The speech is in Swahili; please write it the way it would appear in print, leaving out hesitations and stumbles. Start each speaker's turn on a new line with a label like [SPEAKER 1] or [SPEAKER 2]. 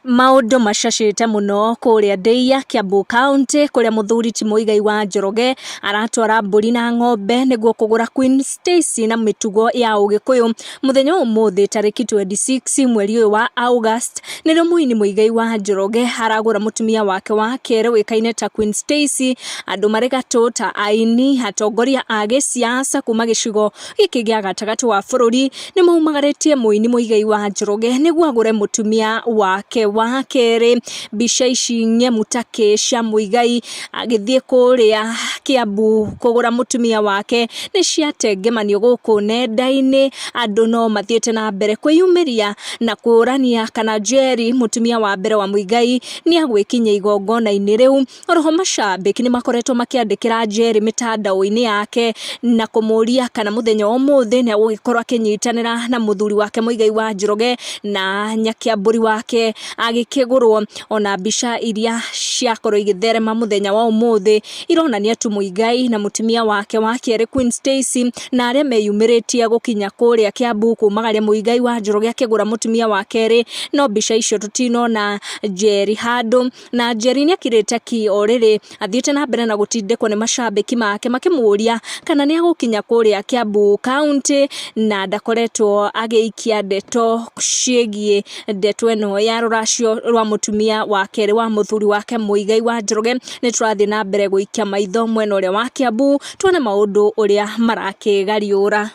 [SPEAKER 1] Maundu macacite muno kuria Ndeia Kiambu County kuria muthuri ti Muigai wa Njoroge aratwara mburi na ng'ombe niguo kugura Queen Stacy na mitugo ya Ugikuyu muthenya umuthi tariki 26 mweri wa August nirio muini Muigai wa Njoroge aragura mutumia wake wa Keeri wikaine ta Queen Stacy andu marigatu ta aini atongoria a gisiasa kuma gicigo giki gia gatagati wa bururi ni maumagaritie muini Muigai wa Njoroge niguo agure mutumia wake wa Keeri. Bica ici nyemu ta cia Muigai agithie kuria Kiambu kugura mutumia wake ni ciatengemanio guku nenda-ini andu no mathiete na mbere kwiyumiria na kurania kana Njeri mutumia wa mbere wa Muigai ni agwikinya igongona-ini riu. Oroho macambiki ni makoretwo makiandikira Njeri mitandao-ini yake na kumuria kana muthenya umuthi ni agugikorwo akinyitanira na muthuri wake Muigai wa Njoroge na nyakiamburi wake agikigurwo. Ona bica iria ciakorwo igitherema muthenya wa umuthi ironania tu Muigai na mutumia wake wa Keeri Queen Stacy na aria meyumiritie gukinya kuria Kiambu kumagaria Muigai wa Njoroge akigura mutumia wa Keeri. No bica icio tutinona Njeri handu na Njeri ni akirite ki oriri athiete na mbere na gutindikwo ni macambiki make makimuria kana ni agukinya kuria Kiambu County na ndakoretwo agiikia ndeto ciegie ndeto eno ya ruracio rwa mutumia wa Keeri wa muthuri wake Muigai wa Njoroge. Ni turathie na mbere guikia maitho mwena uria wa Kiambu tuone maundu uria marakigariura.